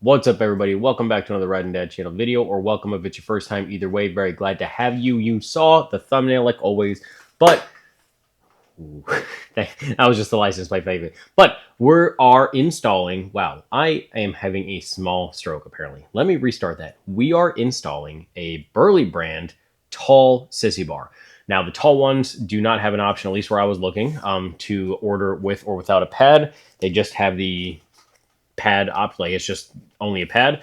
What's up, everybody? Welcome back to another Ride and Dad channel video, or welcome if it's your first time. Either way, very glad to have you. You saw the thumbnail like always, but ooh, that was just the license plate favorite. But we are installing, wow, I am having a small stroke apparently. Let me restart that. We are installing a Burly brand tall sissy bar. Now, the tall ones do not have an option, at least where I was looking, to order with or without a pad. They just have the pad op, like it's just only a pad.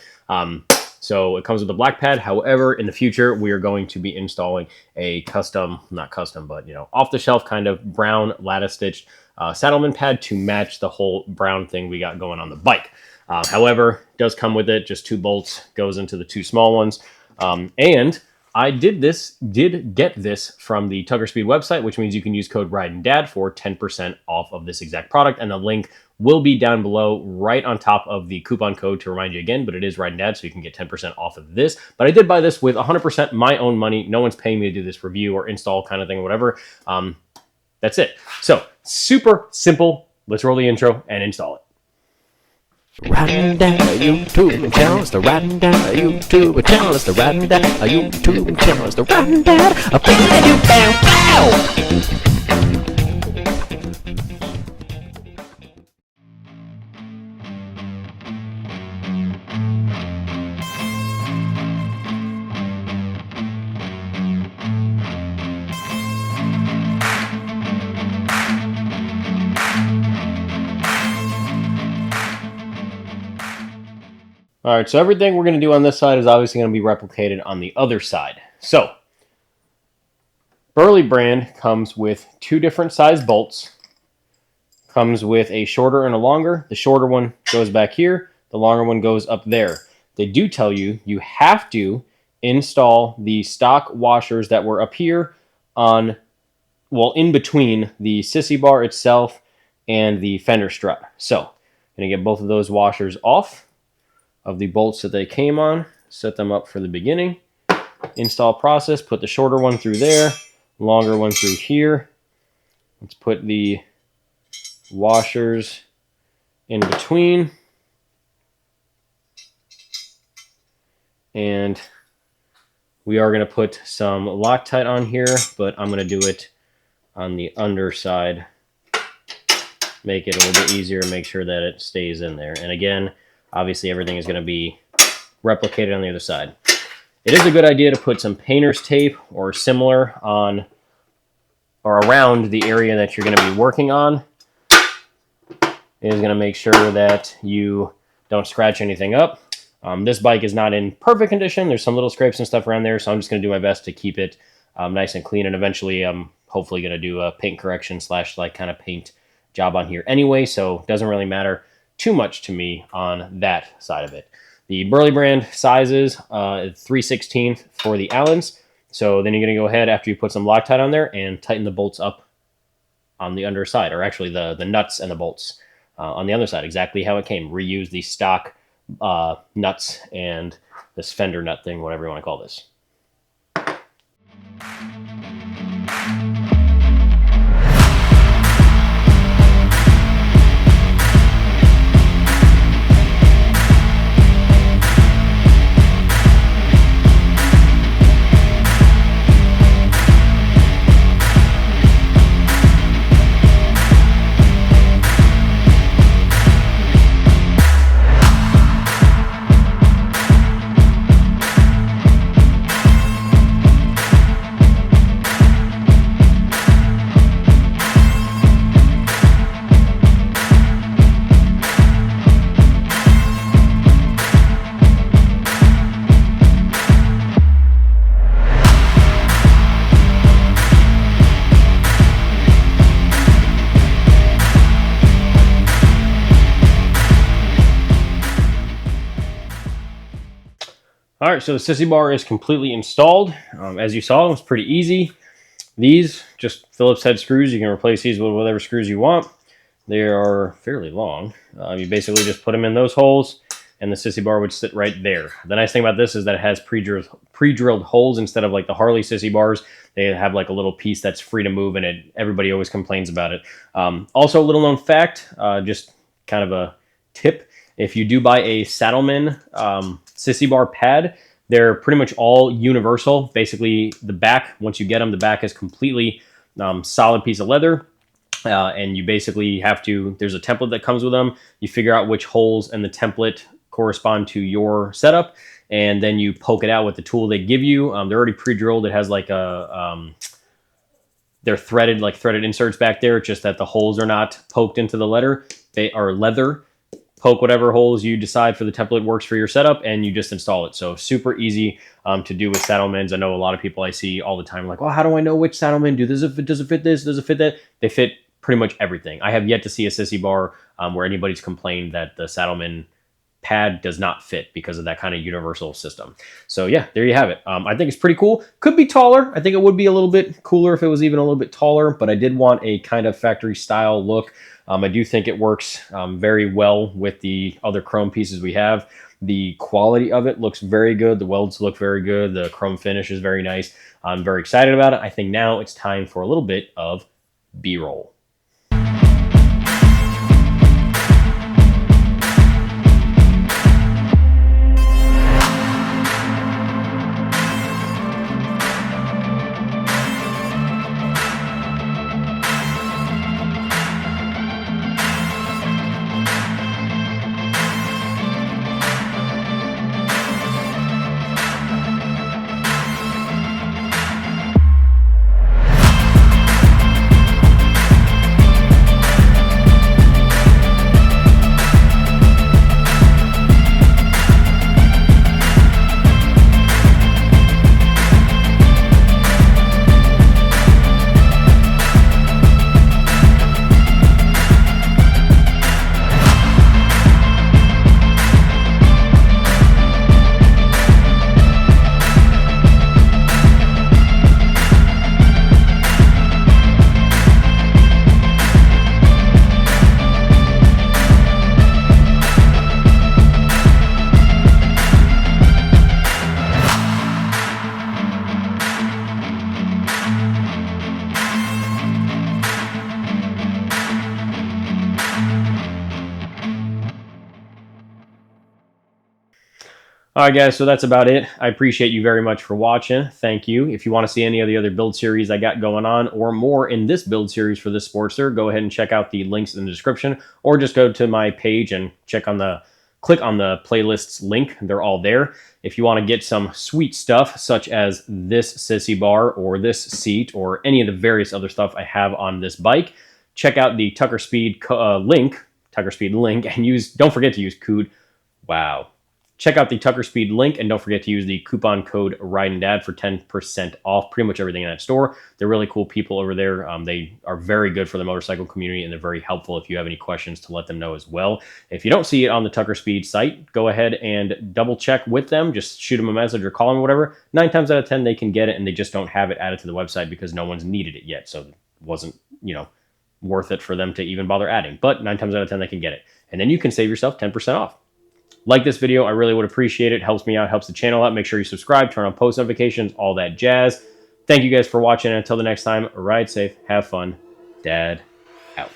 So it comes with a black pad. However, in the future, we are going to be installing a custom, not custom, but off the shelf kind of brown lattice stitched saddleman pad to match the whole brown thing we got going on the bike. However, it does come with it, just 2 bolts, goes into the 2 small ones. And I did get this from the Tugger Speed website, which means you can use code RIDEANDDAD for 10% off of this exact product. And the link will be down below right on top of the coupon code to remind you again, but it is RIDEANDDAD, so you can get 10% off of this. But I did buy this with 100% my own money. No one's paying me to do this review or install kind of thing or whatever. That's it. So super simple. Let's roll the intro and install it. Riding down a YouTube channel, it's the Riding Down a YouTube channel, it's the Riding Down a YouTube channel, it's the Riding Down a bow. All right, so everything we're going to do on this side is obviously going to be replicated on the other side. So, Burly brand comes with 2 different size bolts. Comes with a shorter and a longer. The shorter one goes back here. The longer one goes up there. They do tell you you have to install the stock washers that were up here on, well, in between the sissy bar itself and the fender strut. So, I'm going to get both of those washers off of the bolts that they came on, set them up for the beginning. Install process, put the shorter one through there, longer one through here. Let's put the washers in between. And we are going to put some Loctite on here, but I'm going to do it on the underside. Make it a little bit easier, make sure that it stays in there. And again, obviously, everything is going to be replicated on the other side. It is a good idea to put some painter's tape or similar on or around the area that you're going to be working on. It is going to make sure that you don't scratch anything up. This bike is not in perfect condition. There's some little scrapes and stuff around there, so I'm just going to do my best to keep it nice and clean. And eventually, I'm hopefully going to do a paint correction /, like, kind of paint job on here anyway, so it doesn't really matter too much to me on that side of it. The Burly brand sizes 3/16 for the Allens. So then you're going to go ahead after you put some Loctite on there and tighten the bolts up on the underside, or actually the nuts and the bolts on the other side, exactly how it came. Reuse the stock nuts and this fender nut thing, whatever you want to call this. All right, so the sissy bar is completely installed. As you saw, it was pretty easy. These, just Phillips head screws. You can replace these with whatever screws you want. They are fairly long. You basically just put them in those holes, and the sissy bar would sit right there. The nice thing about this is that it has pre-drilled holes instead of like the Harley sissy bars. They have like a little piece that's free to move, and everybody always complains about it. Also, a little known fact, just kind of a tip, If you do buy a Saddleman Sissy bar pad, they're pretty much all universal. Basically, the back, once you get them, the back is completely solid piece of leather. And you basically have to, there's a template that comes with them. You figure out which holes in the template correspond to your setup, and then you poke it out with the tool they give you. They're already pre-drilled. It has like a, they're threaded, like threaded inserts back there, just that the holes are not poked into the leather. They are leather. Poke whatever holes you decide for the template works for your setup, and you just install it. So super easy to do with Saddlemans. I know a lot of people I see all the time like, well, how do I know which Saddleman? Does it fit this? Does it fit that? They fit pretty much everything. I have yet to see a Sissy bar where anybody's complained that the Saddleman pad does not fit because of that kind of universal system. So yeah, there you have it. I think it's pretty cool. Could be taller. I think it would be a little bit cooler if it was even a little bit taller, but I did want a kind of factory style look. I do think it works very well with the other chrome pieces we have. The quality of it looks very good. The welds look very good. The chrome finish is very nice. I'm very excited about it. I think now it's time for a little bit of B-roll. All right, guys, so that's about it. I appreciate you very much for watching. Thank you. If you want to see any of the other build series I got going on or more in this build series for this Sportster, go ahead and check out the links in the description, or just go to my page and click on the playlists link. They're all there. If you want to get some sweet stuff, such as this Sissy bar or this seat or any of the various other stuff I have on this bike, check out the Tucker Speed link, and don't forget to use code, check out the Tucker Speed link, and don't forget to use the coupon code RIDENDAD for 10% off pretty much everything in that store. They're really cool people over there. They are very good for the motorcycle community, and they're very helpful if you have any questions to let them know as well. If you don't see it on the Tucker Speed site, go ahead and double check with them. Just shoot them a message or call them or whatever. 9 times out of 10, they can get it, and they just don't have it added to the website because no one's needed it yet. So it wasn't, worth it for them to even bother adding. But 9 times out of 10, they can get it. And then you can save yourself 10% off. Like this video, I really would appreciate it. Helps me out, helps the channel out. Make sure you subscribe, turn on post notifications, all that jazz. Thank you guys for watching. And until the next time, ride safe, have fun. Dad out.